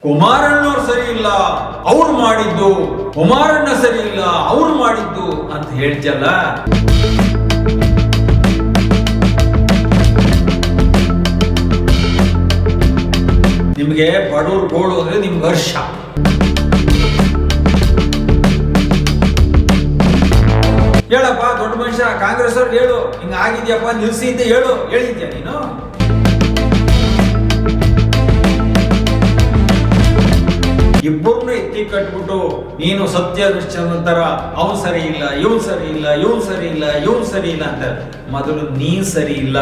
ಕುಮಾರಣ್ಣವ್ರು ಸರಿ ಇಲ್ಲ ಅವ್ರು ಮಾಡಿದ್ದು, ಕುಮಾರಣ್ಣ ಸರಿ ಇಲ್ಲ ಅವ್ರು ಮಾಡಿದ್ದು ಅಂತ ಹೇಳ್ತಿಯಲ್ಲ. ನಿಮ್ಗೆ ಬಡವ್ರು ಗೋಳು ಅಂದ್ರೆ ನಿಮ್ಗೆ ಹರ್ಷ. ಹೇಳಪ್ಪ ದೊಡ್ಡ ಮನುಷ್ಯ ಕಾಂಗ್ರೆಸ್ ಅವ್ರು ಹೇಳು, ಹಿಂಗ ಆಗಿದ್ಯಪ್ಪ ನಿಲ್ಸಿ ಅಂತ ಹೇಳಿದ್ಯಾ ನೀನು? ಇಬ್ಬರನ್ನು ಎತ್ತಿ ಕಟ್ಬಿಟ್ಟು ನೀನು ಸತ್ಯ ತರ ಅವನು ಸರಿ ಇಲ್ಲ, ಇವನು ಸರಿ ಇಲ್ಲ, ಇವನು ಸರಿ ಇಲ್ಲ, ಇವನು ಸರಿ ಇಲ್ಲ ಅಂತ. ಮೊದಲು ನೀನ್ ಸರಿ ಇಲ್ಲ.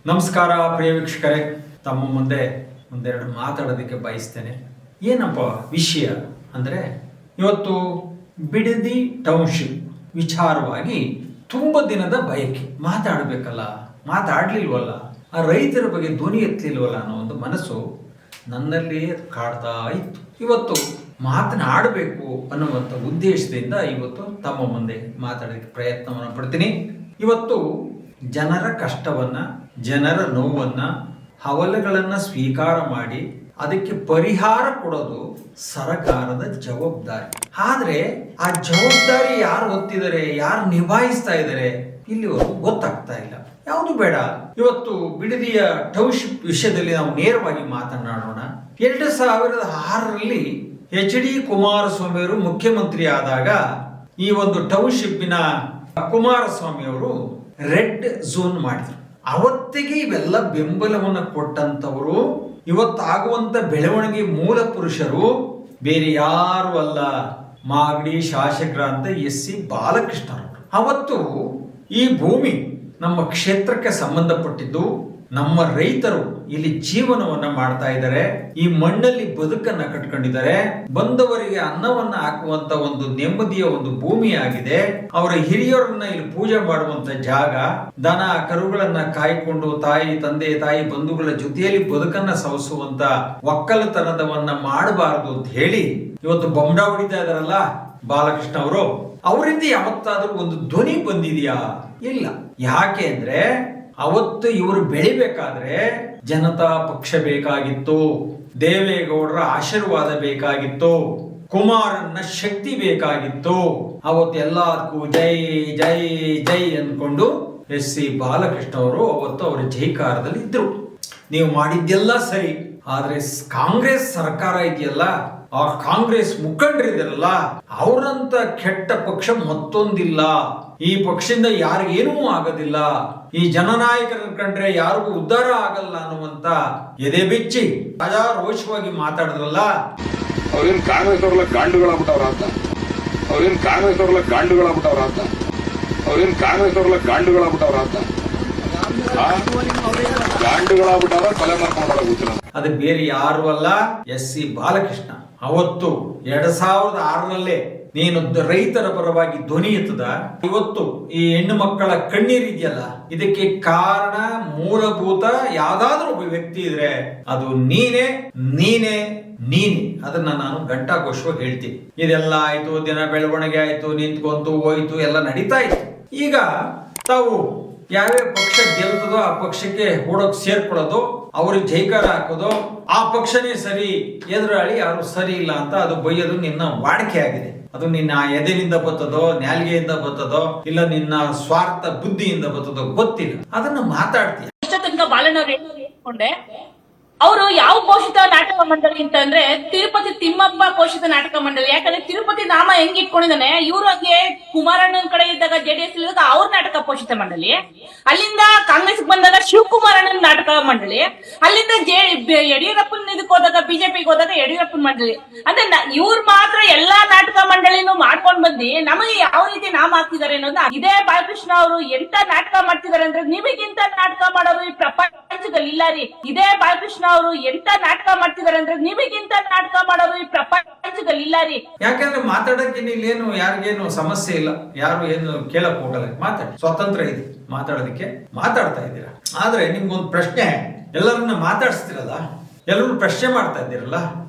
ನಮಸ್ಕಾರ ಪ್ರಿಯ ವೀಕ್ಷಕರೇ, ತಮ್ಮ ಮುಂದೆ ಒಂದೆರಡು ಮಾತಾಡೋದಕ್ಕೆ ಬಯಸ್ತೇನೆ. ಏನಪ್ಪ ವಿಷಯ ಅಂದರೆ, ಇವತ್ತು ಬಿಡದಿ ಟೌನ್ಶಿಪ್ ವಿಚಾರವಾಗಿ ತುಂಬ ದಿನದ ಬಯಕೆ. ಮಾತಾಡಬೇಕಲ್ಲ, ಮಾತಾಡ್ಲಿಲ್ವಲ್ಲ, ಆ ರೈತರ ಬಗ್ಗೆ ಧ್ವನಿ ಎತ್ತಲಿಲ್ವಲ್ಲ ಅನ್ನೋ ಒಂದು ಮನಸ್ಸು ನನ್ನಲ್ಲಿ ಕಾಡ್ತಾ ಇತ್ತು. ಇವತ್ತು ಮಾತನಾಡಬೇಕು ಅನ್ನುವಂಥ ಉದ್ದೇಶದಿಂದ ಇವತ್ತು ತಮ್ಮ ಮುಂದೆ ಮಾತಾಡೋದಕ್ಕೆ ಪ್ರಯತ್ನವನ್ನು ಪಡ್ತೀನಿ. ಇವತ್ತು ಜನರ ಕಷ್ಟವನ್ನ, ಜನರ ನೋವನ್ನ, ಹವಲುಗಳನ್ನ ಸ್ವೀಕಾರ ಮಾಡಿ ಅದಕ್ಕೆ ಪರಿಹಾರ ಕೊಡೋದು ಸರ್ಕಾರದ ಜವಾಬ್ದಾರಿ. ಆದ್ರೆ ಆ ಜವಾಬ್ದಾರಿ ಯಾರು ಹೊತ್ತಿದ್ದಾರೆ, ಯಾರು ನಿಭಾಯಿಸ್ತಾ ಇದ್ದಾರೆ, ಇಲ್ಲಿವರೆಗೂ ಗೊತ್ತಾಗ್ತಾ ಇಲ್ಲ. ಯಾವುದು ಬೇಡ, ಇವತ್ತು ಬಿಡದಿಯ ಟೌನ್ಶಿಪ್ ವಿಷಯದಲ್ಲಿ ನಾವು ನೇರವಾಗಿ ಮಾತನಾಡೋಣ. 2006ರಲ್ಲಿ HD ಕುಮಾರಸ್ವಾಮಿ ಅವರು ಮುಖ್ಯಮಂತ್ರಿ ಆದಾಗ ಈ ಒಂದು ಟೌನ್ಶಿಪ್ಪಿನ ಕುಮಾರಸ್ವಾಮಿ ಅವರು ರೆಡ್ ಝೋನ್ ಮಾಡಿದ್ರು. ಅವತ್ತಿಗೆ ಇವೆಲ್ಲ ಬೆಂಬಲವನ್ನು ಕೊಟ್ಟಂತವರು, ಇವತ್ತಾಗುವಂತ ಬೆಳವಣಿಗೆ ಮೂಲ ಪುರುಷರು ಬೇರೆ ಯಾರು ಅಲ್ಲ, ಮಾಗಡಿ ಶಾಸಕರಾದ SC ಬಾಲಕೃಷ್ಣರವರು. ಅವತ್ತು ಈ ಭೂಮಿ ನಮ್ಮ ಕ್ಷೇತ್ರಕ್ಕೆ ಸಂಬಂಧಪಟ್ಟಿದ್ದು. ನಮ್ಮ ರೈತರು ಇಲ್ಲಿ ಜೀವನವನ್ನ ಮಾಡ್ತಾ ಇದ್ದಾರೆ, ಈ ಮಣ್ಣಲ್ಲಿ ಬದುಕನ್ನ ಕಟ್ಕೊಂಡಿದ್ದಾರೆ. ಬಂದವರಿಗೆ ಅನ್ನವನ್ನ ಹಾಕುವಂತ ಒಂದು ನೆಮ್ಮದಿಯ ಒಂದು ಭೂಮಿ ಆಗಿದೆ. ಅವರ ಹಿರಿಯರನ್ನ ಇಲ್ಲಿ ಪೂಜೆ ಮಾಡುವಂತ ಜಾಗ. ದನ ಕರುಗಳನ್ನ ಕಾಯ್ಕೊಂಡು ತಾಯಿ ತಂದೆ ತಾಯಿ ಬಂಧುಗಳ ಜೊತೆಯಲ್ಲಿ ಬದುಕನ್ನ ಸವಸುವಂತ ಒಕ್ಕಲತನದವನ್ನ ಮಾಡಬಾರದು ಅಂತ ಹೇಳಿ ಇವತ್ತು ಬೊಂಬಡ ಹೊಡಿತಾ ಇದಾರಲ್ಲ ಬಾಲಕೃಷ್ಣ ಅವರು. ಅವರಿಂದ ಯಾವತ್ತಾದ್ರೂ ಒಂದು ಧ್ವನಿ ಬಂದಿದೆಯಾ? ಇಲ್ಲ. ಯಾಕೆ ಅಂದ್ರೆ ಅವತ್ತು ಇವರು ಬೆಳಿಬೇಕಾದ್ರೆ ಜನತಾ ಪಕ್ಷ ಬೇಕಾಗಿತ್ತು, ದೇವೇಗೌಡರ ಆಶೀರ್ವಾದ ಬೇಕಾಗಿತ್ತು, ಕುಮಾರಣ್ಣ ಶಕ್ತಿ ಬೇಕಾಗಿತ್ತು. ಅವತ್ತೆಲ್ಲದಕ್ಕೂ ಜೈ ಜೈ ಜೈ ಅಂದ್ಕೊಂಡು SC ಬಾಲಕೃಷ್ಣ ಅವರು ಅವತ್ತು ಅವರ ಜೈಕಾರದಲ್ಲಿ ಇದ್ರು. ನೀವು ಮಾಡಿದ್ದೆಲ್ಲ ಸರಿ, ಆದ್ರೆ ಕಾಂಗ್ರೆಸ್ ಸರ್ಕಾರ ಇದೆಯಲ್ಲ, ಆ ಕಾಂಗ್ರೆಸ್ ಮುಖಂಡರಿದಾರಲ್ಲ, ಅವರಂತ ಕೆಟ್ಟ ಪಕ್ಷ ಮತ್ತೊಂದಿಲ್ಲ. ಈ ಪಕ್ಷದಿಂದ ಯಾರಿಗೇನೂ ಆಗೋದಿಲ್ಲ, ಈ ಜನನಾಯಕರ ಕಂಡ್ರೆ ಯಾರಿಗೂ ಉದ್ಧಾರ ಆಗಲ್ಲ ಅನ್ನುವಂತ ಎದೆ ಬಿಚ್ಚಿ ರಾಜಾರೋಷವಾಗಿ ಮಾತಾಡಿದ್ರಲ್ಲ. ಅವ್ರೇನ್ ಕಾಂಗ್ರೆಸ್ ಅವ್ರಲ್ಲ ಗಾಂಡುಗಳಾಗ್ಬಿಟ್ಟವ್ರ ಅಂತ, ಅವ್ರೇನ್ ಕಾಂಗ್ರೆಸ್ ಅವ್ರಲ್ಲ ಗಾಂಡುಗಳಾಗ್ಬಿಟ್ಟವ್ರ ಅಂತ, ಅವ್ರೇನ್ ಕಾಂಗ್ರೆಸ್ ಅವ್ರಲ್ಲ ಗಾಂಡುಗಳಾಗ್ಬಿಟ್ಟವ್ರ ಅಂತ, ಗಾಂಡುಗಳಾಗ್ಬಿಟ್ಟವ್ರ ಕೊಲೆ ಮಾಡ್ಕೊಂಡವ್ರ ಗೊತ್ತಿಲ್ಲ. ಅದು ಬೇರೆ ಯಾರು ಅಲ್ಲ, SC ಬಾಲಕೃಷ್ಣ. ಅವತ್ತು 2006ರಲ್ಲೇ ನೀನು ರೈತರ ಪರವಾಗಿ ಧ್ವನಿ ಎತ್ತದ. ಇವತ್ತು ಈ ಹೆಣ್ಣು ಮಕ್ಕಳ ಕಣ್ಣೀರಿದೆಯಲ್ಲ, ಇದಕ್ಕೆ ಕಾರಣ ಮೂಲಭೂತ ಯಾವ್ದಾದ್ರೂ ಒಬ್ಬ ವ್ಯಕ್ತಿ ಇದ್ರೆ ಅದು ನೀನೇ ನೀನೇ ನೀನೆ. ಅದನ್ನ ನಾನು ಘಂಟಾಘೋಷವಾಗಿ ಹೇಳ್ತೀನಿ. ಇದೆಲ್ಲ ಆಯ್ತು, ದಿನ ಬೆಳವಣಿಗೆ ಆಯ್ತು, ನಿಂತ್ಕೊಂತು ಹೋಯ್ತು, ಎಲ್ಲ ನಡೀತಾ ಇತ್ತು. ಈಗ ತಾವು ಯಾವ್ಯಾವ ಪಕ್ಷ ಗೆಲ್ತದೋ ಆ ಪಕ್ಷಕ್ಕೆ ಓಡೋಕ್ ಸೇರ್ಕೊಳ್ಳೋದು, ಅವ್ರಿಗೆ ಜೈಕಾರ ಹಾಕೋದು, ಆ ಪಕ್ಷನೇ ಸರಿ, ಎದುರಾಳಿ ಯಾರು ಸರಿ ಇಲ್ಲ ಅಂತ ಅದು ಬೈಯೋದು ನಿನ್ನ ವಾಡಿಕೆ ಆಗಿದೆ. ಅದು ನಿನ್ನ ಎದೆಯಿಂದ ಬರ್ತದೋ, ನ್ಯಾಲ್ಗೆಯಿಂದ ಬರ್ತದೋ, ಇಲ್ಲ ನಿನ್ನ ಸ್ವಾರ್ಥ ಬುದ್ಧಿಯಿಂದ ಬರ್ತದೋ ಗೊತ್ತಿಲ್ಲ. ಅದನ್ನ ಮಾತಾಡ್ತೀಯ. ಅವರು ಯಾವ ಪೋಷಿತ ನಾಟಕ ಮಂಡಳಿ ಅಂತಂದ್ರೆ ತಿರುಪತಿ ತಿಮ್ಮಪ್ಪ ಪೋಷಿತ ನಾಟಕ ಮಂಡಳಿ. ಯಾಕಂದ್ರೆ ತಿರುಪತಿ ನಾಮ ಹೆಂಗ್ ಇಟ್ಕೊಂಡಿದ್ದಾನೆ, ಇವ್ರಿಗೆ ಕುಮಾರಣ್ಣನ ಕಡೆ ಇದ್ದಾಗ JDS ಇದ್ದಾಗ ಅವ್ರ ನಾಟಕ ಪೋಷಿತ ಮಂಡಳಿ, ಅಲ್ಲಿಂದ ಕಾಂಗ್ರೆಸ್ ಬಂದಾಗ ಶಿವಕುಮಾರಣ್ಣನ ನಾಟಕ ಮಂಡಳಿ, ಅಲ್ಲಿಂದ ಯಡಿಯೂರಪ್ಪನ ಇದಕ್ಕೆ ಹೋದಾಗ BJPಗೆ ಹೋದಾಗ ಯಡಿಯೂರಪ್ಪನ ಮಂಡಳಿ. ಅಂದ್ರೆ ಇವ್ರು ಮಾತ್ರ ಎಲ್ಲಾ ನಾಟಕ ಮಂಡಳಿನೂ ರೀತಿನೂ ಮಾಡ್ಕೊಂಡ್ ಬಂದು ನಮಗೆ ಯಾವ ರೀತಿ ನಾಮ ಹಾಕ್ತಿದ್ದಾರೆ ಅನ್ನೋದನ್ನ ಇದೇ ಬಾಲಕೃಷ್ಣ ಅವರು ಎಂತ ನಾಟಕ ಮಾಡ್ತಿದ್ದಾರೆ ಅಂದ್ರೆ ನಿಮಗಿಂತ ನಾಟಕ ಮಾಡೋರು ಈ ಪ್ರಪಂಚದಲ್ಲಿ ಇಲ್ಲ ರೀ. ಇದೇ ಬಾಲಕೃಷ್ಣ ಅವರು ಎಂತ ನಾಟಕ ಮಾಡ್ತಿದ್ದಾರೆ ಅಂದ್ರೆ ನಿಮಗಿಂತ ನಾಟಕ ಮಾಡೋರು ಈ ಪ್ರಪಂಚದಲ್ಲಿ ಇಲ್ಲ ರೀ. ಯಾಕಂದ್ರೆ ಮಾತಾಡಕ್ಕೆ ಇಲ್ಲೇನು ಯಾರಿಗೇನು ಸಮಸ್ಯೆ ಇಲ್ಲ, ಯಾರು ಏನು ಕೇಳಕ್ ಹೋಗಲ್ಲ, ಮಾತಾಡಿ, ಸ್ವತಂತ್ರ ಇದೆ ಮಾತಾಡೋದಕ್ಕೆ, ಮಾತಾಡ್ತಾ ಇದ್ದೀರಾ. ಆದ್ರೆ ನಿಮ್ಗೊಂದು ಪ್ರಶ್ನೆ, ಎಲ್ಲರನ್ನ ಮಾತಾಡಿಸ್ತಿರಲ್ಲ, ಎಲ್ಲರೂ ಪ್ರಶ್ನೆ ಮಾಡ್ತಾ ಇದ್ದೀರಲ್ಲ,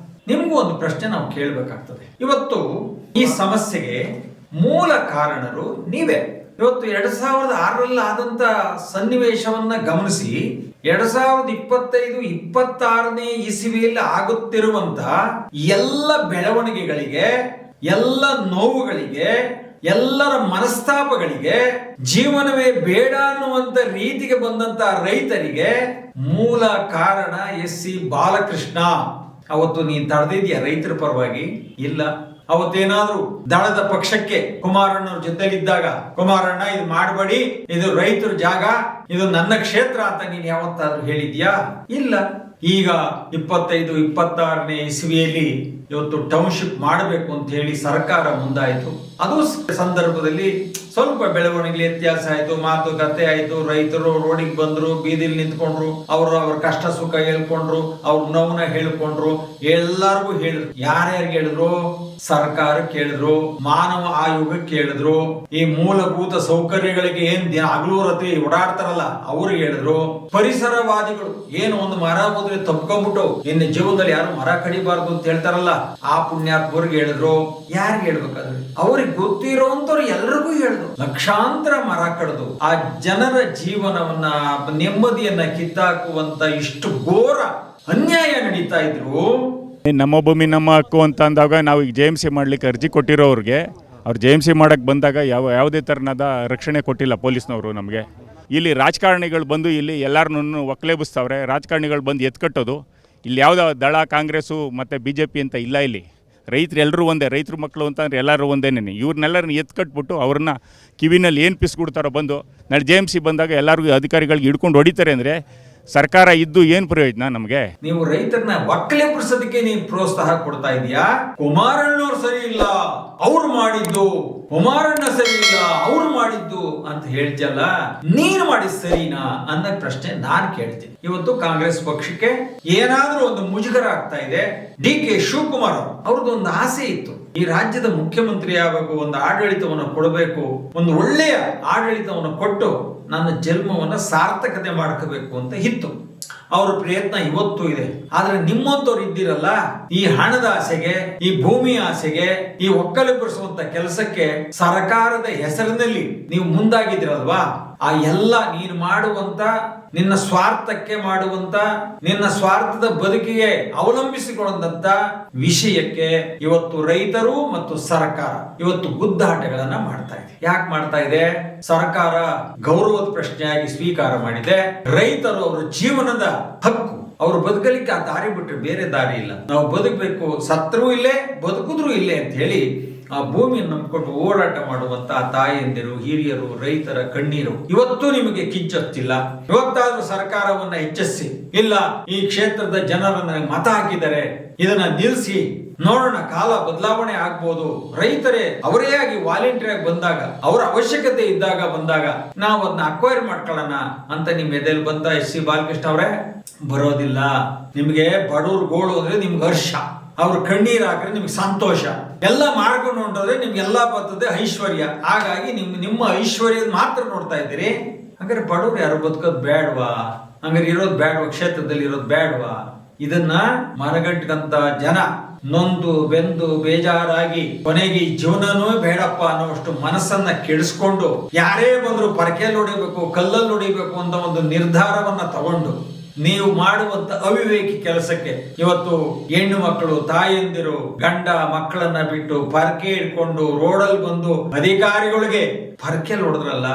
ನಿಮ್ಗೂ ಒಂದು ಪ್ರಶ್ನೆ ನಾವು ಕೇಳಬೇಕಾಗ್ತದೆ. ಇವತ್ತು ಈ ಸಮಸ್ಯೆಗೆ ಮೂಲ ಕಾರಣರು ನೀವೇ. ಇವತ್ತು 2006 ಆದಂತ ಸನ್ನಿವೇಶವನ್ನ ಗಮನಿಸಿ 2025-26ನೇ ಇಸವಿಯಲ್ಲಿ ಆಗುತ್ತಿರುವಂತ ಎಲ್ಲ ಬೆಳವಣಿಗೆಗಳಿಗೆ, ಎಲ್ಲ ನೋವುಗಳಿಗೆ, ಎಲ್ಲರ ಮನಸ್ತಾಪಗಳಿಗೆ, ಜೀವನವೇ ಬೇಡ ಅನ್ನುವಂತ ರೀತಿಗೆ ಬಂದಂತ ರೈತರಿಗೆ ಮೂಲ ಕಾರಣ SC ಬಾಲಕೃಷ್ಣ. ಅವತ್ತು ನೀನ್ ತಡೆದಿದ್ಯಾ ರೈತರ ಪರವಾಗಿ? ಇಲ್ಲ. ಅವತ್ತೇನಾದ್ರೂ ದಳದ ಪಕ್ಷಕ್ಕೆ ಕುಮಾರಣ್ಣವ್ರ ಜೊತೆಲಿದ್ದಾಗ, ಕುಮಾರಣ್ಣ ಇದು ಮಾಡಬೇಡಿ, ಇದು ರೈತರ ಜಾಗ, ಇದು ನನ್ನ ಕ್ಷೇತ್ರ ಅಂತ ನೀನ್ ಯಾವತ್ತಾದ್ರೂ ಹೇಳಿದ್ಯಾ? ಇಲ್ಲ. ಈಗ 25-26ನೇ ಇಸವಿಯಲ್ಲಿ ಇವತ್ತು ಟೌನ್ಶಿಪ್ ಮಾಡಬೇಕು ಅಂತ ಹೇಳಿ ಸರ್ಕಾರ ಮುಂದಾಯಿತು. ಅದು ಸಂದರ್ಭದಲ್ಲಿ ಸ್ವಲ್ಪ ಬೆಳವಣಿಗೆ ವ್ಯತ್ಯಾಸ ಆಯ್ತು, ಮಾತುಕತೆ ಆಯ್ತು, ರೈತರು ರೋಡಿಗೆ ಬಂದ್ರು, ಬೀದಿಲಿ ನಿಂತ್ಕೊಂಡ್ರು, ಅವ್ರ ಕಷ್ಟ ಸುಖ ಹೇಳ್ಕೊಂಡ್ರು, ಅವ್ರ ನೋವನ್ನ ಹೇಳ್ಕೊಂಡ್ರು, ಎಲ್ಲರಿಗೂ ಹೇಳಿದ್ರು. ಯಾರ್ಯಾರಿಗೆ ಹೇಳಿದ್ರು? ಸರ್ಕಾರ ಕೇಳಿದ್ರು, ಮಾನವ ಆಯೋಗಕ್ಕೆ ಕೇಳಿದ್ರು, ಈ ಮೂಲಭೂತ ಸೌಕರ್ಯಗಳಿಗೆ ಏನ್ ಹಗಲು ರಾತ್ರಿ ಓಡಾಡ್ತಾರಲ್ಲ ಅವ್ರಿಗೆ ಹೇಳಿದ್ರು, ಪರಿಸರವಾದಿಗಳು ಏನು ಒಂದು ಮರ ಹೋದ್ರೆ ತಪ್ಕೊಂಡ್ಬಿಟ್ಟು ಇನ್ನು ಜೀವನದಲ್ಲಿ ಯಾರು ಮರ ಕಡಿಬಾರ್ದು ಅಂತ ಹೇಳ್ತಾರಲ್ಲ ಆ ಪುಣ್ಯಾತ್ಮರಿಗೆ ಹೇಳಿದ್ರು. ಯಾರಿಗೆ ಹೇಳ್ಬೇಕಾದ್ರೆ ಅವ್ರಿಗೆ ಗೊತ್ತಿರೋಂಥವ್ರು ಎಲ್ರಿಗೂ ಹೇಳಿದ್ರು. ಲಕ್ಷಾಂತರ ಮರ ಕಡಿದು ಆ ಜನರ ಜೀವನವನ್ನ, ನೆಮ್ಮದಿಯನ್ನ ಕಿತ್ತಾಕುವಂತ ಇಷ್ಟು ಘೋರ ಅನ್ಯಾಯ ನಡೀತಾ ಇದ್ರು. ನಮ್ಮ ಭೂಮಿ ನಮ್ಮ ಹಕ್ಕು ಅಂತ ಅಂದಾಗ ನಾವು ಈಗ JMC ಮಾಡ್ಲಿಕ್ಕೆ ಅರ್ಜಿ ಕೊಟ್ಟಿರೋರಿಗೆ, ಅವ್ರು JMC ಮಾಡಕ್ಕೆ ಬಂದಾಗ ಯಾವುದೇ ಥರನಾದ ರಕ್ಷಣೆ ಕೊಟ್ಟಿಲ್ಲ ಪೊಲೀಸ್ನವರು ನಮಗೆ. ಇಲ್ಲಿ ರಾಜಕಾರಣಿಗಳು ಬಂದು ಇಲ್ಲಿ ಎಲ್ಲರನ್ನೂ ಒಕ್ಕಲೇಬಿಸ್ತವ್ರೆ. ರಾಜಕಾರಣಿಗಳು ಬಂದು ಎತ್ಕಟ್ಟೋದು. ಇಲ್ಲಿ ಯಾವುದೋ ದಳ, ಕಾಂಗ್ರೆಸ್ಸು ಮತ್ತು BJP ಅಂತ ಇಲ್ಲ. ಇಲ್ಲಿ ರೈತರು ಎಲ್ಲರೂ ಒಂದೇ, ರೈತರ ಮಕ್ಕಳು ಅಂತಂದ್ರೆ ಎಲ್ಲರೂ ಒಂದೇನೆ. ಇವ್ರನ್ನೆಲ್ಲರನ್ನ ಎತ್ಕಟ್ಬಿಟ್ಟು ಅವ್ರನ್ನ ಕಿವಿನಲ್ಲಿ ಏನು ಪಿಸ್ಕೊಡ್ತಾರೋ ಬಂದು ನಾಳೆ JMC ಬಂದಾಗ ಎಲ್ಲರಿಗೂ ಅಧಿಕಾರಿಗಳಿಗೆ ಹಿಡ್ಕೊಂಡು ಹೊಡಿತಾರೆ ಅಂದರೆ ಸರ್ಕಾರ ಇದ್ದು ಏನು ಪ್ರಯೋಜನ ನಮಗೆ? ನೀವು ರೈತರನ್ನ ಒಕ್ಕಲೆಬ್ರಿಸೋದಕ್ಕೆ ನೀವು ಪ್ರೋತ್ಸಾಹ ಕೊಡ್ತಾ ಇದೀಯಾ? ಕುಮಾರಣ್ಣವ್ರು ಸರಿ ಇಲ್ಲ, ಅವ್ರು ಮಾಡಿದ್ದು, ಕುಮಾರಣ್ಣ ಸರಿ ಇಲ್ಲ, ಅವ್ರು ಮಾಡಿದ್ದು ಅಂತ ಹೇಳ್ತಿಯಲ್ಲ, ನೀನು ಮಾಡಿದ ಸರಿನಾ ಅನ್ನೋ ಪ್ರಶ್ನೆ ನಾನು ಕೇಳ್ತೀನಿ. ಇವತ್ತು ಕಾಂಗ್ರೆಸ್ ಪಕ್ಷಕ್ಕೆ ಏನಾದ್ರೂ ಒಂದು ಮುಜುಗರ ಆಗ್ತಾ ಇದೆ. DK ಶಿವಕುಮಾರ್ ಅವ್ರದ್ದು ಒಂದು ಆಸೆ ಇತ್ತು, ಈ ರಾಜ್ಯದ ಮುಖ್ಯಮಂತ್ರಿ ಆಗಬೇಕು, ಒಂದು ಆಡಳಿತವನ್ನು ಕೊಡಬೇಕು, ಒಂದು ಒಳ್ಳೆಯ ಆಡಳಿತವನ್ನು ಕೊಟ್ಟು ನನ್ನ ಜನ್ಮವನ್ನ ಸಾರ್ಥಕತೆ ಮಾಡ್ಕೋಬೇಕು ಅಂತ ಇತ್ತು. ಅವ್ರ ಪ್ರಯತ್ನ ಇವತ್ತು ಇದೆ. ಆದ್ರೆ ನಿಮ್ಮಂತವ್ರು ಇದ್ದೀರಲ್ಲ, ಈ ಹಣದ ಆಸೆಗೆ, ಈ ಭೂಮಿ ಆಸೆಗೆ, ಈ ಒಕ್ಕಲೆಬ್ಬಿಸುವಂತ ಕೆಲಸಕ್ಕೆ ಸರ್ಕಾರದ ಹೆಸರಿನಲ್ಲಿ ನೀವು ಮುಂದಾಗಿದ್ದೀರಲ್ವಾ, ಆ ಎಲ್ಲ ನೀನು ಮಾಡುವಂತ ನಿನ್ನ ಸ್ವಾರ್ಥಕ್ಕೆ ಮಾಡುವಂತ, ನಿನ್ನ ಸ್ವಾರ್ಥದ ಬದುಕಿಗೆ ಅವಲಂಬಿಸಿಕೊಂಡಂತ ವಿಷಯಕ್ಕೆ ಇವತ್ತು ರೈತರು ಮತ್ತು ಸರ್ಕಾರ ಇವತ್ತು ಗುದ್ದಾಟಗಳನ್ನ ಮಾಡ್ತಾ ಇದೆ. ಯಾಕೆ ಮಾಡ್ತಾ ಇದೆ? ಸರ್ಕಾರ ಗೌರವದ ಪ್ರಶ್ನೆಯಾಗಿ ಸ್ವೀಕಾರ ಮಾಡಿದೆ. ರೈತರು ಅವರ ಜೀವನದ ಹಕ್ಕು, ಅವ್ರು ಬದುಕಲಿಕ್ಕೆ ಆ ದಾರಿ ಬಿಟ್ಟರೆ ಬೇರೆ ದಾರಿ ಇಲ್ಲ. ನಾವು ಬದುಕಬೇಕು, ಸತ್ರೂ ಇಲ್ಲೇ, ಬದುಕಿದ್ರು ಇಲ್ಲೇ ಅಂತ ಹೇಳಿ ಆ ಭೂಮಿಯನ್ನು ನಂಬಿಕೊಂಡು ಓಡಾಟ ಮಾಡುವಂತ ತಾಯಂದಿರು, ಹಿರಿಯರು, ರೈತರ ಕಣ್ಣೀರು ಇವತ್ತು ನಿಮಗೆ ಕಿಂಚೊತ್ತಿಲ್ಲ. ಇವತ್ತಾದ್ರೂ ಸರ್ಕಾರವನ್ನ ಎಚ್ಚರಿಸಿ, ಇಲ್ಲ ಈ ಕ್ಷೇತ್ರದ ಜನರನ್ನ ಮತ ಹಾಕಿದರೆ ಇದನ್ನ ನಿಲ್ಲಿಸಿ ನೋಡೋಣ, ಕಾಲ ಬದಲಾವಣೆ ಆಗ್ಬೋದು, ರೈತರೇ ಅವರೇ ಆಗಿ ವಾಲಂಟಿಯರ್ ಆಗಿ ಬಂದಾಗ, ಅವರ ಅವಶ್ಯಕತೆ ಇದ್ದಾಗ ಬಂದಾಗ ನಾವು ಅದನ್ನ ಅಕ್ವೈರ್ ಮಾಡ್ಕೊಳ್ಳೋಣ ಅಂತ ನಿಮ್ ಎದೆಯಲ್ಲಿ ಬಂತ SC ಬಾಲಕೃಷ್ಣ ಅವರೇ? ಬರೋದಿಲ್ಲ. ನಿಮ್ಗೆ ಬಡವ್ರ ಗೋಳು ಅಂದ್ರೆ ನಿಮ್ಗೆ ಹರ್ಷ, ಅವ್ರ ಕಣ್ಣೀರ್ ಹಾಕಿದ್ರೆ ನಿಮ್ಗೆ ಸಂತೋಷ, ಎಲ್ಲ ಮಾಡ್ಕೊಂಡು ಹೊಂಟೋದ್ರೆ ನಿಮ್ಗೆಲ್ಲ ಬರ್ತದೆ ಐಶ್ವರ್ಯ. ಹಾಗಾಗಿ ನಿಮ್ಮ ಐಶ್ವರ್ಯ ಮಾತ್ರ ನೋಡ್ತಾ ಇದ್ದೀರಿ. ಹಂಗಾರೆ ಬಡವ್ರು ಯಾರು ಬದುಕೋದು ಬೇಡವಾ? ಹಂಗಾರೆ ಇರೋದು ಬೇಡವಾ? ಕ್ಷೇತ್ರದಲ್ಲಿ ಇರೋದು ಬೇಡವಾ? ಇದನ್ನ ಮನಗಂಟಂತ ಜನ ನೊಂದು ಬೆಂದು ಬೇಜಾರಾಗಿ ಕೊನೆಗೆ ಜೀವನನೂ ಬೇಡಪ್ಪ ಅನ್ನೋಷ್ಟು ಮನಸ್ಸನ್ನ ಕೆಡಿಸ್ಕೊಂಡು ಯಾರೇ ಬಂದ್ರು ಪರಕೆಯಲ್ಲಿ ಹೊಡಿಬೇಕು, ಕಲ್ಲಲ್ಲಿ ಹೊಡಿಬೇಕು ಅಂತ ಒಂದು ನಿರ್ಧಾರವನ್ನ ತಗೊಂಡು ನೀವು ಮಾಡುವಂತ ಅವಿವೇಕಿ ಕೆಲಸಕ್ಕೆ ಇವತ್ತು ಹೆಣ್ಣು ಮಕ್ಕಳು, ತಾಯಂದಿರು, ಗಂಡ ಮಕ್ಕಳನ್ನ ಬಿಟ್ಟು ಪರಕೆ ಇಟ್ಕೊಂಡು ರೋಡಲ್ಲಿ ಬಂದು ಅಧಿಕಾರಿಗಳಿಗೆ ಪರಕೆಯಲ್ಲಿ ಹೊಡೆದ್ರಲ್ಲ.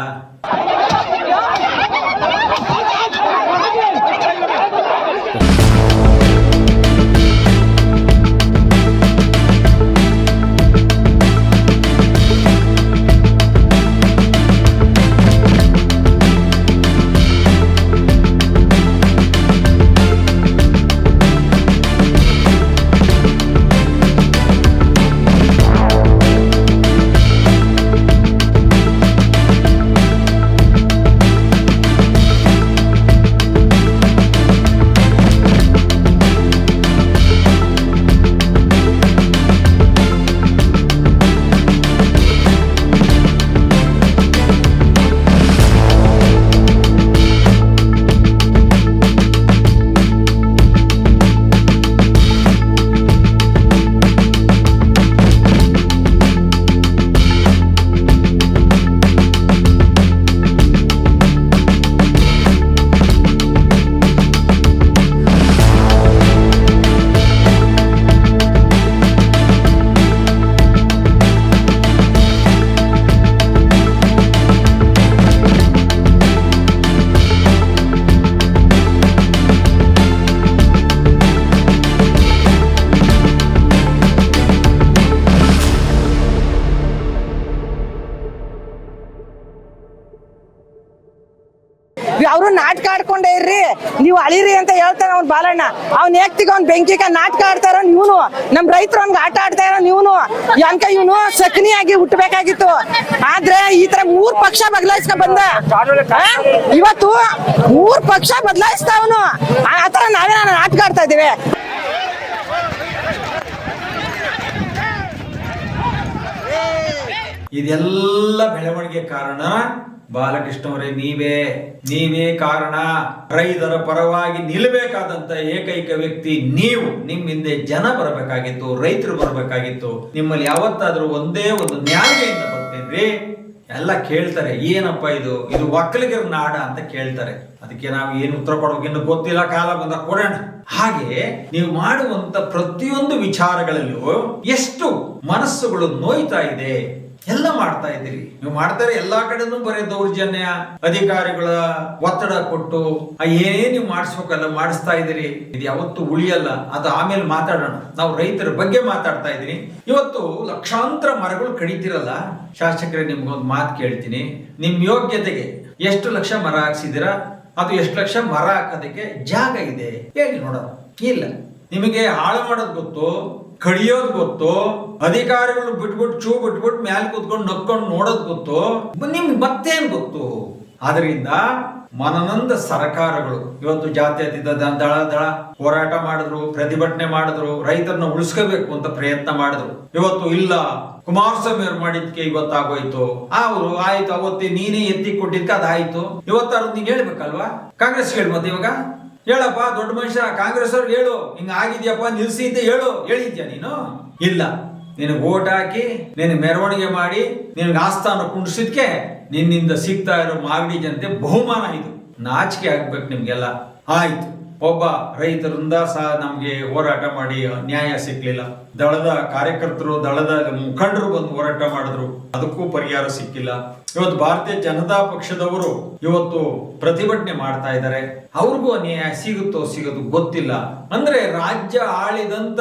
ಅವರು ನಾಟಕ ಆಡ್ಕೊಂಡೇ ಇರ್ರಿ, ನೀವು ಅಳಿರಿ ಅಂತ ಹೇಳ್ತಾನೆ ಅವ್ನ್ ಬಾಲಣ್ಣ. ಅವ್ನ್ ಏಕ್ತಿಗೆ ಅವ್ನ್ ಬೆಂಕಿಗ ನಾಟಕ ಆಡ್ತಾರ ನೀವ್ನು, ನಮ್ ರೈತರು ಅವ್ನ್ಗೆ ಆಟ ಆಡ್ತಾ ಇರೋ ನೀವ್ನು. ಅನ್ಕ ಇವನು ಸಕ್ನಿಯಾಗಿ ಹುಟ್ಟಬೇಕಾಗಿತ್ತು. ಆದ್ರೆ ಈ ತರ 3 ಪಕ್ಷ ಬದಲಾಯಿಸ್ಕೊಂಡ್ ಬಂದ. ಇವತ್ತು 3 ಪಕ್ಷ ಬದಲಾಯಿಸ್ತಾವನು. ಆತರ ನಾವೇ ನಾಟಕ ಆಡ್ತಾ ಇದೀವಿ. ಇದೆಲ್ಲ ಬೆಳವಣಿಗೆ ಕಾರಣ ಬಾಲಕೃಷ್ಣವರೇ, ನೀವೇ ಕಾರಣ. ರೈತರ ಪರವಾಗಿ ನಿಲ್ಲಬೇಕಾದಂತ ಏಕೈಕ ವ್ಯಕ್ತಿ ನೀವು. ನಿಮ್ಮ ಹಿಂದೆ ಜನ ಬರಬೇಕಾಗಿತ್ತು, ರೈತರು ಬರಬೇಕಾಗಿತ್ತು. ನಿಮ್ಮಲ್ಲಿ ಯಾವತ್ತಾದ್ರೂ ಒಂದೇ ಒಂದು ನ್ಯಾಯದಿಂದ ಬರ್ತೇನ್ರಿ? ಎಲ್ಲ ಕೇಳ್ತಾರೆ, ಏನಪ್ಪ ಇದು ಒಕ್ಕಲಿಗರ ನಾಡ ಅಂತ ಕೇಳ್ತಾರೆ. ಅದಕ್ಕೆ ನಾವು ಏನು ಉತ್ತರ ಕೊಡಬೇಕೆಂದು ಗೊತ್ತಿಲ್ಲ, ಕಾಲ ಬಂದ ಕೊಡೋಣ. ಹಾಗೆ ನೀವು ಮಾಡುವಂತ ಪ್ರತಿಯೊಂದು ವಿಚಾರಗಳಲ್ಲೂ ಎಷ್ಟು ಮನಸ್ಸುಗಳು ನೋಯ್ತಾ ಇದೆ. ಎಲ್ಲ ಮಾಡ್ತಾ ಇದ್ದೀರಿ ನೀವು, ಮಾಡ್ತಾರೆ ಎಲ್ಲಾ ಕಡೆನೂ ಬರೀ ದೌರ್ಜನ್ಯ, ಅಧಿಕಾರಿಗಳ ಒತ್ತಡ ಕೊಟ್ಟು ಏನೇ ನೀವು ಮಾಡಿಸ್ಬೇಕಲ್ಲ ಮಾಡಿಸ್ತಾ ಇದ್ದೀರಿ. ಇದು ಯಾವತ್ತು ಉಳಿಯಲ್ಲ. ಅದು ಆಮೇಲೆ ಮಾತಾಡೋಣ. ನಾವು ರೈತರ ಬಗ್ಗೆ ಮಾತಾಡ್ತಾ ಇದ್ದೀನಿ. ಇವತ್ತು ಲಕ್ಷಾಂತರ ಮರಗಳು ಕಡಿತಿರಲ್ಲ. ಶಾಸಕರೇ, ನಿಮ್ಗೊಂದು ಮಾತು ಕೇಳ್ತೀನಿ. ನಿಮ್ ಯೋಗ್ಯತೆಗೆ ಎಷ್ಟು ಲಕ್ಷ ಮರ ಹಾಕ್ಸಿದಿರಾ? ಅದು ಎಷ್ಟು ಲಕ್ಷ ಮರ ಹಾಕೋದಕ್ಕೆ ಜಾಗ ಇದೆ ಹೇಳಿ ನೋಡೋಣ. ಇಲ್ಲ, ನಿಮಗೆ ಹಾಳು ಮಾಡೋದು ಗೊತ್ತು, ಕಡಿಯೋದು ಗೊತ್ತು, ಅಧಿಕಾರಿಗಳು ಬಿಟ್ಬಿಟ್ಟು ಮ್ಯಾಲೆ ಕೂತ್ಕೊಂಡು ನಕ್ಕೊಂಡು ನೋಡೋದು ಗೊತ್ತು, ನಿಮ್ಗೆ ಮತ್ತೇನ್ ಗೊತ್ತು? ಆದ್ರಿಂದ ಮನನೊಂದ ಸರ್ಕಾರಗಳು ಇವತ್ತು ಜಾತ್ಯತೀತ ದಳ ಹೋರಾಟ ಮಾಡಿದ್ರು, ಪ್ರತಿಭಟನೆ ಮಾಡಿದ್ರು, ರೈತರನ್ನ ಉಳಿಸ್ಕೋಬೇಕು ಅಂತ ಪ್ರಯತ್ನ ಮಾಡಿದ್ರು. ಇವತ್ತು ಇಲ್ಲ, ಕುಮಾರಸ್ವಾಮಿ ಅವ್ರು ಮಾಡಿದ್ಕೆ ಇವತ್ತಾಗೋಯ್ತು. ಅವರು ಆಯ್ತು, ಅವತ್ತೇ ನೀನೇ ಎತ್ತಿ ಕೊಟ್ಟಿದ್ಕ ಅದಾಯ್ತು. ಇವತ್ತಾರು ನೀನ್ ಹೇಳ್ಬೇಕಲ್ವಾ? ಕಾಂಗ್ರೆಸ್ ಹೇಳಿ ಮತ್ತೆ ಇವಾಗ ಹೇಳಪ್ಪ, ದೊಡ್ಡ ಮನುಷ್ಯ ಕಾಂಗ್ರೆಸ್ ಅವ್ರು ಹೇಳು, ಹಿಂಗ ಆಗಿದ್ಯಪ್ಪ ನಿಲ್ಸಿ ಅಂತ ಹೇಳಿದ್ಯಾ ನೀನು? ಇಲ್ಲ, ನಿನಗೆ ಓಟ್ ಹಾಕಿ ನಿನಗೆ ಮೆರವಣಿಗೆ ಮಾಡಿ ನಿನಗೆ ಆಸ್ಥಾನ ಕುಂಡ್ಸಿದ್ಕೆ ನಿನ್ನಿಂದ ಸಿಗ್ತಾ ಇರೋ ಮಾಗಡಿ ಜನತೆ ಬಹುಮಾನ. ಇದು ನಾಚಿಕೆ ಆಗ್ಬೇಕು ನಿಮ್ಗೆಲ್ಲ. ಆಯ್ತು, ಒಬ್ಬ ರೈತರಿಂದ ಸಹ ನಮ್ಗೆ ಹೋರಾಟ ಮಾಡಿ ನ್ಯಾಯ ಸಿಕ್ಲಿಲ್ಲ. ದಳದ ಕಾರ್ಯಕರ್ತರು, ದಳದ ಮುಖಂಡರು ಬಂದು ಹೋರಾಟ ಮಾಡಿದ್ರು, ಅದಕ್ಕೂ ಪರಿಹಾರ ಸಿಕ್ಕಿಲ್ಲ. ಇವತ್ತು ಭಾರತೀಯ ಜನತಾ ಪಕ್ಷದವರು ಇವತ್ತು ಪ್ರತಿಭಟನೆ ಮಾಡ್ತಾ ಇದ್ದಾರೆ. ಅವ್ರಿಗೂ ನ್ಯಾಯ ಸಿಗೋದು ಗೊತ್ತಿಲ್ಲ. ಅಂದ್ರೆ ರಾಜ್ಯ ಆಳಿದಂತ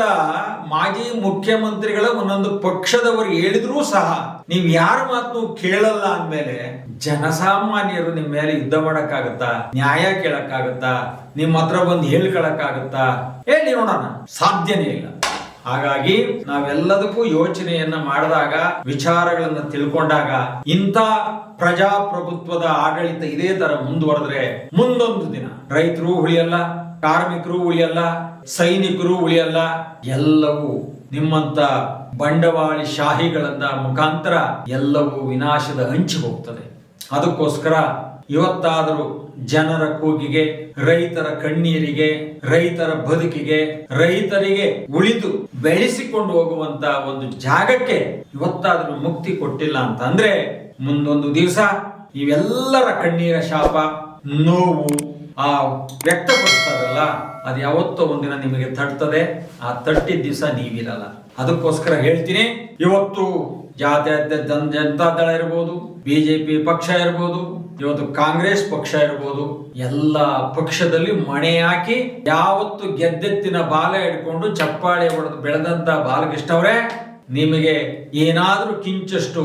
ಮಾಜಿ ಮುಖ್ಯಮಂತ್ರಿಗಳ ಒಂದೊಂದು ಪಕ್ಷದವರು ಹೇಳಿದ್ರೂ ಸಹ ನೀವ್ ಯಾರ ಮಾತು ಕೇಳಲ್ಲ ಅಂದ್ಮೇಲೆ ಜನಸಾಮಾನ್ಯರು ನಿಮ್ ಮೇಲೆ ಯುದ್ಧ ಮಾಡಕ್ಕಾಗತ್ತಾ? ನ್ಯಾಯ ಕೇಳಕ್ಕಾಗತ್ತಾ? ನಿಮ್ ಹತ್ರ ಬಂದು ಹೇಳ್ಕೊಳಕ್ಕಾಗತ್ತಾ? ಹೇಳಿ ನೋಡೋಣ, ಸಾಧ್ಯನೇ ಇಲ್ಲ. ಹಾಗಾಗಿ ನಾವೆಲ್ಲದಕ್ಕೂ ಯೋಚನೆಯನ್ನ ಮಾಡಿದಾಗ, ವಿಚಾರಗಳನ್ನ ತಿಳ್ಕೊಂಡಾಗ, ಇಂಥ ಪ್ರಜಾಪ್ರಭುತ್ವದ ಆಡಳಿತ ಇದೇ ತರ ಮುಂದುವರೆದ್ರೆ ಮುಂದೊಂದು ದಿನ ರೈತರು ಉಳಿಯಲ್ಲ, ಕಾರ್ಮಿಕರು ಉಳಿಯಲ್ಲ, ಸೈನಿಕರು ಉಳಿಯಲ್ಲ. ಎಲ್ಲವೂ ನಿಮ್ಮಂತ ಬಂಡವಾಳಿ ಶಾಹಿಗಳನ್ನ ಮುಖಾಂತರ ಎಲ್ಲವೂ ವಿನಾಶದ ಹಂಚಿ ಹೋಗ್ತದೆ. ಅದಕ್ಕೋಸ್ಕರ ಇವತ್ತಾದರೂ ಜನರ ಕೂಗಿಗೆ, ರೈತರ ಕಣ್ಣೀರಿಗೆ, ರೈತರ ಬದುಕಿಗೆ, ರೈತರಿಗೆ ಉಳಿದು ಬೆಳೆಸಿಕೊಂಡು ಹೋಗುವಂತ ಒಂದು ಜಾಗಕ್ಕೆ ಇವತ್ತಾದ್ರೂ ಮುಕ್ತಿ ಕೊಟ್ಟಿಲ್ಲ ಅಂತ ಅಂದ್ರೆ ಮುಂದೊಂದು ದಿವಸ ಇವೆಲ್ಲರ ಕಣ್ಣೀರ ಶಾಪ, ನೋವು ವ್ಯಕ್ತಪಡಿಸ್ತಾರಲ್ಲ, ಅದು ಯಾವತ್ತೋ ಒಂದಿನ ನಿಮಗೆ ತಟ್ತದೆ. ಆ ತಟ್ಟಿದ ದಿವಸ ನೀವಿರಲ್ಲ. ಅದಕ್ಕೋಸ್ಕರ ಹೇಳ್ತೀನಿ, ಇವತ್ತು ಜಾತ್ಯತೀತ ಜನತಾ ದಳ ಇರ್ಬೋದು, ಬಿಜೆಪಿ ಪಕ್ಷ ಇರ್ಬೋದು, ಇವತ್ತು ಕಾಂಗ್ರೆಸ್ ಪಕ್ಷ ಇರ್ಬೋದು, ಎಲ್ಲ ಪಕ್ಷದಲ್ಲಿ ಮಣೆ ಹಾಕಿ ಯಾವತ್ತು ಗೆದ್ದೆತ್ತಿನ ಬಾಲ ಹಿಡ್ಕೊಂಡು ಚಪ್ಪಾಳೆ ಹೊಡೆದು ಬೆಳೆದಂತ ಬಾಲಕೃಷ್ಣವ್ರೆ, ನಿಮಗೆ ಏನಾದ್ರೂ ಕಿಂಚಷ್ಟು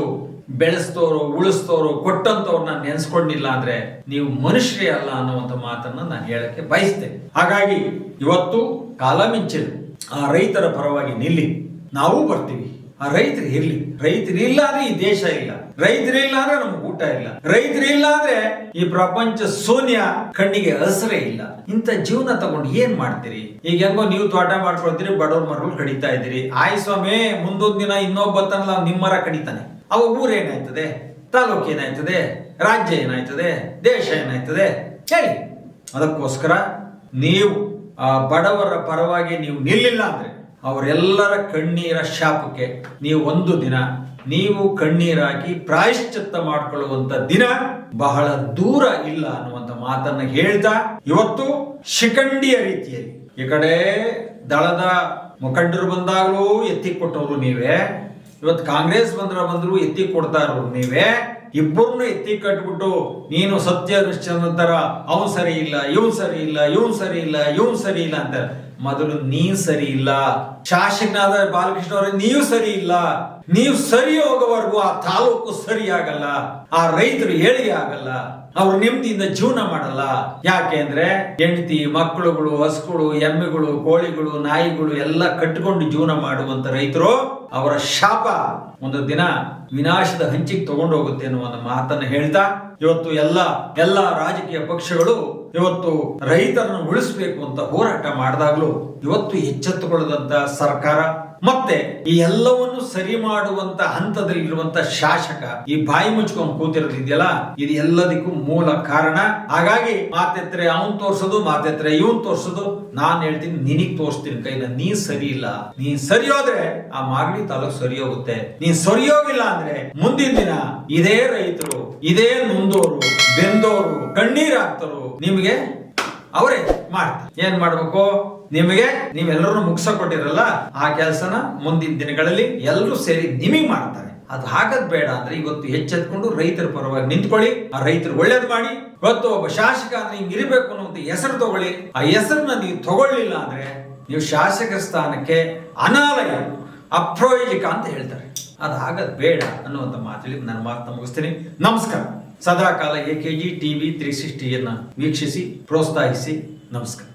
ಬೆಳೆಸ್ತೋರು, ಉಳಿಸ್ತೋರು, ಕೊಟ್ಟಂತವ್ರನ್ನ ನೆನ್ಸ್ಕೊಂಡಿಲ್ಲ ಅಂದ್ರೆ ನೀವು ಮನುಷ್ಯರೇ ಅಲ್ಲ ಅನ್ನುವಂತ ಮಾತನ್ನ ನಾನು ಹೇಳಕ್ಕೆ ಬಯಸ್ತೇನೆ. ಹಾಗಾಗಿ ಇವತ್ತು ಕಾಲ ಮಿಂಚಿದೆ, ಆ ರೈತರ ಪರವಾಗಿ ನಿಲ್ಲಿ. ನಾವು ಬರ್ತೀವಿ. ಆ ರೈತರು ಇರ್ಲಿ. ರೈತರಿಲ್ಲ ಅಂದ್ರೆ ಈ ದೇಶ ಇಲ್ಲ. ರೈತರಿಲ್ಲ ಅಂದ್ರೆ ನಮ್ಗೆ ಊಟ ಇಲ್ಲ. ರೈತರಿಲ್ಲ ಅಂದ್ರೆ ಈ ಪ್ರಪಂಚ ಶೂನ್ಯ, ಕಣ್ಣಿಗೆ ಹಸರೇ ಇಲ್ಲ. ಇಂಥ ಜೀವನ ತಗೊಂಡು ಏನ್ ಮಾಡ್ತೀರಿ? ಈಗ ಹೆಂಗೋ ನೀವು ತೋಟ ಮಾಡ್ಕೊಳ್ತೀರಿ, ಬಡವ್ರ ಮರಗಳು ಕಡಿತಾ ಇದ್ದೀರಿ. ಆಯ್ ಸ್ವಾಮಿ, ಮುಂದೊಂದ್ ದಿನ ಇನ್ನೊಬ್ಬತ್ತನಲ್ಲ ನಿಮ್ಮ ಮರ ಕಡಿತಾನೆ. ಅವ ಊರೇನಾಯ್ತದೆ? ತಾಲೂಕು ಏನಾಯ್ತದೆ? ರಾಜ್ಯ ಏನಾಯ್ತದೆ? ದೇಶ ಏನಾಯ್ತದೆ? ಹೇಳಿ. ಅದಕ್ಕೋಸ್ಕರ ನೀವು ಆ ಬಡವರ ಪರವಾಗಿ ನೀವು ನಿಲ್ಲಿಲ್ಲ ಅಂದ್ರೆ ಅವರೆಲ್ಲರ ಕಣ್ಣೀರ ಶಾಪಕ್ಕೆ ನೀವು ಒಂದು ದಿನ ನೀವು ಕಣ್ಣೀರಾಕಿ ಪ್ರಾಯಶ್ಚಿತ್ತ ಮಾಡಿಕೊಳ್ಳುವಂತ ದಿನ ಬಹಳ ದೂರ ಇಲ್ಲ ಅನ್ನುವಂತ ಮಾತನ್ನ ಹೇಳ್ತಾ, ಇವತ್ತು ಶಿಖಂಡಿಯ ರೀತಿಯಲ್ಲಿ ಈ ಕಡೆ ದಳದ ಮುಖಂಡರು ಬಂದಾಗಲೂ ಎತ್ತಿ ಕೊಟ್ಟವರು ನೀವೇ, ಇವತ್ತು ಕಾಂಗ್ರೆಸ್ ಬಂದ್ರು ಎತ್ತಿ ಕೊಡ್ತಾ ಇರೋರು ನೀವೇ. ಇಬ್ಬರನ್ನು ಎತ್ತಿ ಕಟ್ಬಿಟ್ಟು ನೀನು ಸತ್ಯ ತರ ಅವನ್ ಸರಿ ಇಲ್ಲ, ಇವನ್ ಸರಿ ಇಲ್ಲ, ಇವನ್ ಸರಿ ಇಲ್ಲ, ಇವನ್ ಸರಿ ಇಲ್ಲ ಅಂತ. ಮೊದಲು ನೀವ್ ಸರಿ ಇಲ್ಲ. ಶಾಸಕನಾದ ಬಾಲಕೃಷ್ಣ ಅವರೇ, ನೀವು ಸರಿ ಇಲ್ಲ. ನೀವು ಸರಿ ಹೋಗೋವರೆಗೂ ಆ ತಾಲೂಕು ಸರಿ ಆಗಲ್ಲ, ಆ ರೈತರು ಏಳಿಗೆ ಆಗಲ್ಲ. ಅವ್ರು ನೆಮ್ಮದಿಯಿಂದ ಜೀವನ ಮಾಡಲ್ಲ. ಯಾಕೆ ಅಂದ್ರೆ ಹೆಂಡತಿ ಮಕ್ಕಳುಗಳು, ಹಸುಗಳು, ಎಮ್ಮೆಗಳು, ಕೋಳಿಗಳು, ನಾಯಿಗಳು ಎಲ್ಲ ಕಟ್ಟಿಕೊಂಡು ಜೀವನ ಮಾಡುವಂತ ರೈತರು ಅವರ ಶಾಪ ಒಂದು ದಿನ ವಿನಾಶದ ಹಂಚಿಗೆ ತಗೊಂಡು ಹೋಗುತ್ತೆ ಅನ್ನುವ ಒಂದು ಮಾತನ್ನು ಹೇಳ್ತಾ ಇವತ್ತು ಎಲ್ಲ ರಾಜಕೀಯ ಪಕ್ಷಗಳು ಇವತ್ತು ರೈತರನ್ನು ಉಳಿಸಬೇಕು ಅಂತ ಹೋರಾಟ ಮಾಡಿದಾಗ್ಲೂ ಇವತ್ತು ಎಚ್ಚೆತ್ತುಕೊಳ್ಳದಂತ ಸರ್ಕಾರ ಮತ್ತೆ ಈ ಎಲ್ಲವನ್ನು ಸರಿ ಮಾಡುವಂತ ಹಂತದಲ್ಲಿರುವಂತ ಶಾಸಕ ಈ ಬಾಯಿ ಮುಚ್ಕೊಂಡು ಕೂತಿರೋದಿದೆಯಲ್ಲ, ಇದು ಎಲ್ಲದಕ್ಕೂ ಮೂಲ ಕಾರಣ. ಹಾಗಾಗಿ ಮಾತೆತ್ರೆ ಅವನ್ ತೋರ್ಸೋದು, ಮಾತೆತ್ರೆ ಇವನ್ ತೋರ್ಸೋದು. ನಾನ್ ಹೇಳ್ತೀನಿ, ನಿನಗ್ ತೋರಿಸ್ತೀನಿ ಕೈನ. ನೀ ಸರಿ ಇಲ್ಲ, ನೀ ಸರಿ ಹೋದ್ರೆ ಆ ಮಾಗಡಿ ತಾಲೂಕು ಸರಿ ಹೋಗುತ್ತೆ. ನೀ ಸರಿ ಹೋಗಿಲ್ಲ ಅಂದ್ರೆ ಮುಂದಿನ ದಿನ ಇದೇ ರೈತರು, ಇದೇ ನೊಂದೋರು, ಬೆಂದೋರು, ಕಣ್ಣೀರ್ ಹಾಕ್ತರು, ನಿಮ್ಗೆ ಅವರೇ ಮಾಡ್ತಾರೆ. ಏನ್ ಮಾಡ್ಬೇಕು? ನಿಮಗೆ ನೀವೆಲ್ಲರೂ ಮುಗಿಸಕೊಟ್ಟಿರಲ್ಲ ಆ ಕೆಲಸನ ಮುಂದಿನ ದಿನಗಳಲ್ಲಿ ಎಲ್ಲರೂ ಸೇರಿ ನಿಮಗೆ ಮಾಡ್ತಾರೆ. ಅದು ಆಗದ್ ಬೇಡ ಅಂದ್ರೆ ಇವತ್ತು ಎಚ್ಚೆತ್ಕೊಂಡು ರೈತರ ಪರವಾಗಿ ನಿಂತ್ಕೊಳ್ಳಿ, ಆ ರೈತರು ಒಳ್ಳೇದ್ ಮಾಡಿ. ಇವತ್ತು ಒಬ್ಬ ಶಾಸಕ ಅಂದ್ರೆ ಹಿಂಗ್ ಇರಬೇಕು ಅನ್ನುವಂತ ಹೆಸರು ತಗೊಳ್ಳಿ. ಆ ಹೆಸರನ್ನ ನೀವು ತಗೊಳ್ಳಿಲ್ಲ ಅಂದ್ರೆ ನೀವು ಶಾಸಕ ಸ್ಥಾನಕ್ಕೆ ಅನಾಲಯ, ಅಪ್ರಯೋಜಕ ಅಂತ ಹೇಳ್ತಾರೆ. ಅದು ಆಗದ್ ಬೇಡ ಅನ್ನುವಂತ ಮಾತಲ್ಲಿ ನನ್ನ ಮಾತನ್ನ ಮುಗಿಸ್ತೀನಿ. ನಮಸ್ಕಾರ. ಸದಾಕಾಲ AKG TV 360 ವೀಕ್ಷಿಸಿ ಪ್ರೋತ್ಸಾಹಿಸಿ. ನಮಸ್ಕಾರ.